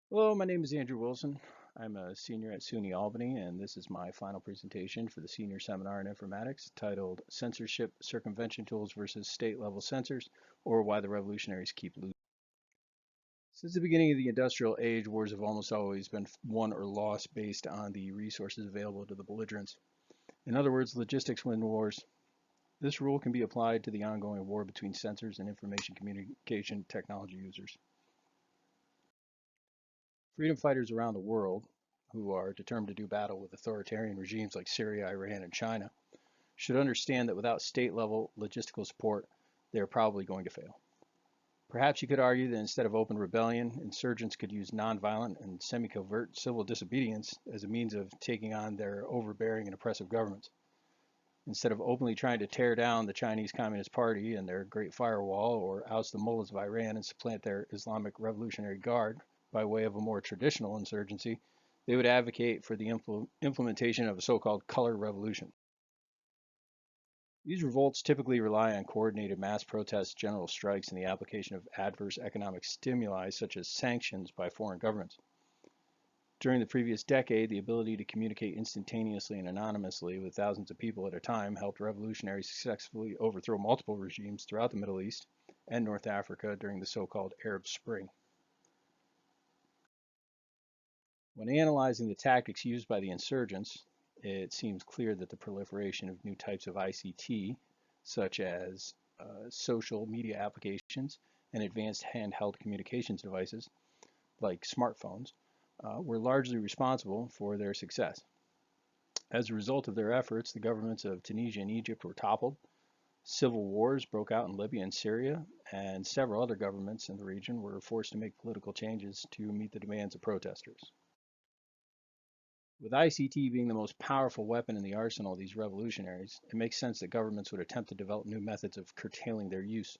Hello, my name is Andrew Wilson. I'm a senior at SUNY Albany, and this is my final presentation for the senior seminar in informatics titled Censorship, Circumvention Tools versus State-Level Censors, or Why the Revolutionaries Keep Losing. Since the beginning of the industrial age, wars have almost always been won or lost based on the resources available to the belligerents. In other words, logistics win wars. This rule can be applied to the ongoing war between censors and information communication technology users. Freedom fighters around the world who are determined to do battle with authoritarian regimes like Syria, Iran, and China should understand that without state level logistical support, they are probably going to fail. Perhaps you could argue that instead of open rebellion, insurgents could use nonviolent and semi covert civil disobedience as a means of taking on their overbearing and oppressive governments. Instead of openly trying to tear down the Chinese Communist Party and their Great Firewall or oust the mullahs of Iran and supplant their Islamic Revolutionary Guard by way of a more traditional insurgency, they would advocate for the implementation of a so-called color revolution. These revolts typically rely on coordinated mass protests, general strikes, and the application of adverse economic stimuli such as sanctions by foreign governments. During the previous decade, the ability to communicate instantaneously and anonymously with thousands of people at a time helped revolutionaries successfully overthrow multiple regimes throughout the Middle East and North Africa during the so-called Arab Spring. When analyzing the tactics used by the insurgents, it seems clear that the proliferation of new types of ICT, such as social media applications and advanced handheld communications devices like smartphones, were largely responsible for their success. As a result of their efforts, the governments of Tunisia and Egypt were toppled, civil wars broke out in Libya and Syria, and several other governments in the region were forced to make political changes to meet the demands of protesters. With ICT being the most powerful weapon in the arsenal of these revolutionaries, it makes sense that governments would attempt to develop new methods of curtailing their use.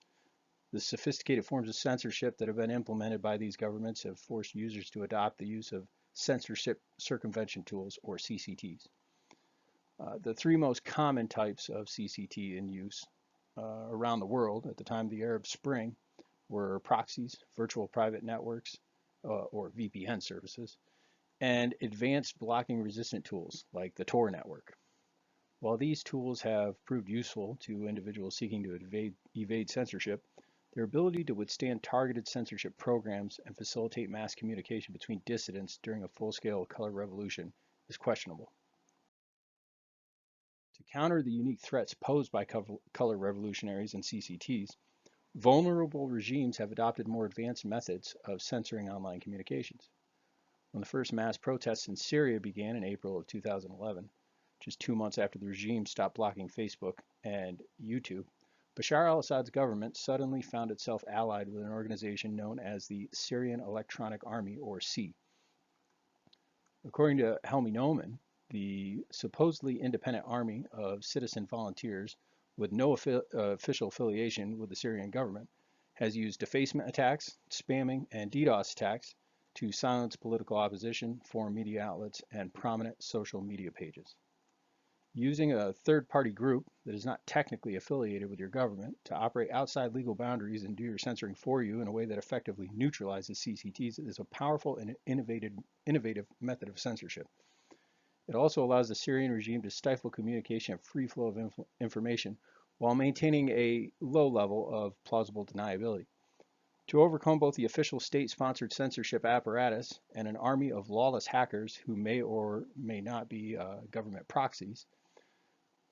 The sophisticated forms of censorship that have been implemented by these governments have forced users to adopt the use of censorship circumvention tools, or CCTs. The three most common types of CCT in use around the world at the time of the Arab Spring were proxies, virtual private networks, or VPN services, and advanced blocking resistant tools like the Tor network. While these tools have proved useful to individuals seeking to evade censorship, their ability to withstand targeted censorship programs and facilitate mass communication between dissidents during a full-scale color revolution is questionable. To counter the unique threats posed by color revolutionaries and CCTs, vulnerable regimes have adopted more advanced methods of censoring online communications. When the first mass protests in Syria began in April of 2011, just 2 months after the regime stopped blocking Facebook and YouTube, Bashar al-Assad's government suddenly found itself allied with an organization known as the Syrian Electronic Army, or SE. According to Helmi Noman, the supposedly independent army of citizen volunteers with no official affiliation with the Syrian government has used defacement attacks, spamming, and DDoS attacks to silence political opposition, foreign media outlets, and prominent social media pages. Using a third-party group that is not technically affiliated with your government to operate outside legal boundaries and do your censoring for you in a way that effectively neutralizes CCTs is a powerful and innovative method of censorship. It also allows the Syrian regime to stifle communication and free flow of information while maintaining a low level of plausible deniability. To overcome both the official state-sponsored censorship apparatus and an army of lawless hackers who may or may not be government proxies,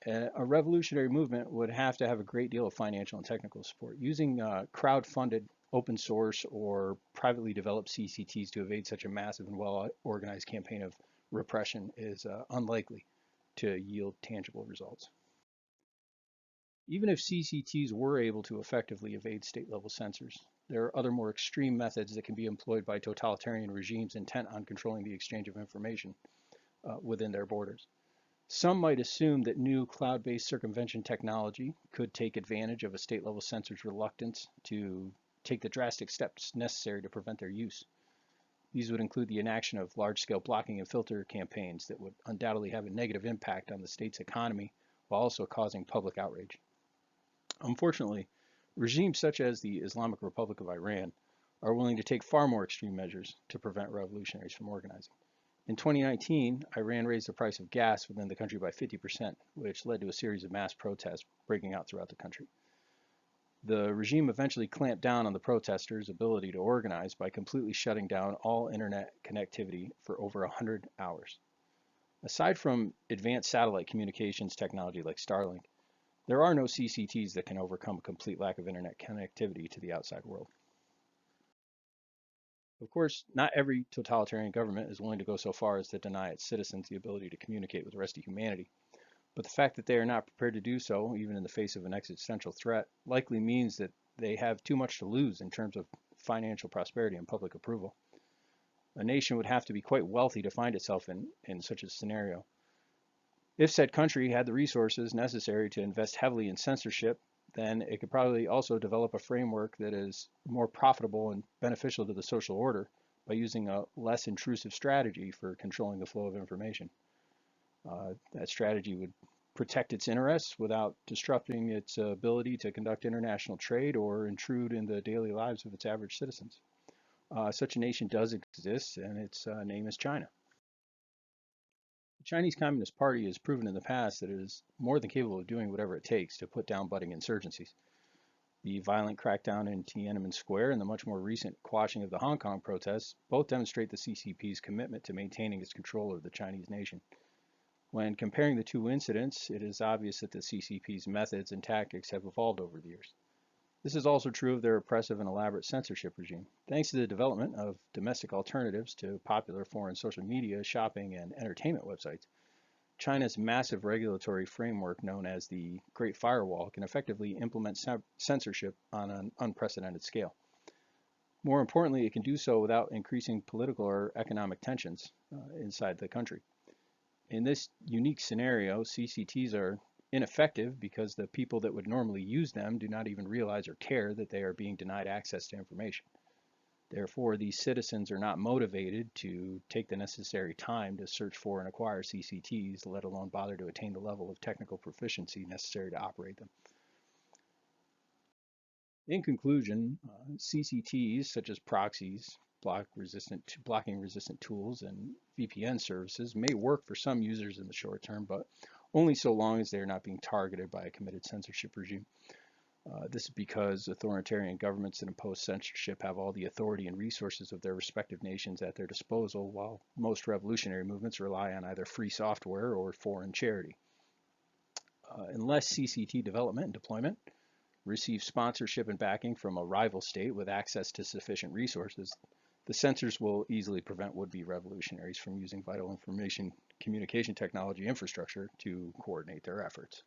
a revolutionary movement would have to have a great deal of financial and technical support. Using crowd-funded, open source, or privately developed CCTs to evade such a massive and well-organized campaign of repression is unlikely to yield tangible results. Even if CCTs were able to effectively evade state-level censors, there are other more extreme methods that can be employed by totalitarian regimes intent on controlling the exchange of information within their borders. Some might assume that new cloud-based circumvention technology could take advantage of a state-level censor's reluctance to take the drastic steps necessary to prevent their use. These would include the inaction of large-scale blocking and filter campaigns that would undoubtedly have a negative impact on the state's economy while also causing public outrage. Unfortunately, regimes such as the Islamic Republic of Iran are willing to take far more extreme measures to prevent revolutionaries from organizing. In 2019, Iran raised the price of gas within the country by 50%, which led to a series of mass protests breaking out throughout the country. The regime eventually clamped down on the protesters' ability to organize by completely shutting down all internet connectivity for over 100 hours. Aside from advanced satellite communications technology like Starlink, there are no CCTs that can overcome a complete lack of internet connectivity to the outside world. Of course, not every totalitarian government is willing to go so far as to deny its citizens the ability to communicate with the rest of humanity. But the fact that they are not prepared to do so, even in the face of an existential threat, likely means that they have too much to lose in terms of financial prosperity and public approval. A nation would have to be quite wealthy to find itself in such a scenario. If said country had the resources necessary to invest heavily in censorship, then it could probably also develop a framework that is more profitable and beneficial to the social order by using a less intrusive strategy for controlling the flow of information. That strategy would protect its interests without disrupting its ability to conduct international trade or intrude in the daily lives of its average citizens. Such a nation does exist, and its name is China. The Chinese Communist Party has proven in the past that it is more than capable of doing whatever it takes to put down budding insurgencies. The violent crackdown in Tiananmen Square and the much more recent quashing of the Hong Kong protests both demonstrate the CCP's commitment to maintaining its control of the Chinese nation. When comparing the two incidents, it is obvious that the CCP's methods and tactics have evolved over the years. This is also true of their oppressive and elaborate censorship regime. Thanks to the development of domestic alternatives to popular foreign social media, shopping, and entertainment websites, China's massive regulatory framework known as the Great Firewall can effectively implement censorship on an unprecedented scale. More importantly, it can do so without increasing political or economic tensions inside the country. In this unique scenario, CCTs are ineffective because the people that would normally use them do not even realize or care that they are being denied access to information. Therefore, these citizens are not motivated to take the necessary time to search for and acquire CCTs, let alone bother to attain the level of technical proficiency necessary to operate them. In conclusion, CCTs such as proxies, blocking resistant tools, and VPN services may work for some users in the short term, but only so long as they are not being targeted by a committed censorship regime. This is because authoritarian governments that impose censorship have all the authority and resources of their respective nations at their disposal, while most revolutionary movements rely on either free software or foreign charity. Unless CCT development and deployment receive sponsorship and backing from a rival state with access to sufficient resources, the censors will easily prevent would-be revolutionaries from using vital information communication technology infrastructure to coordinate their efforts.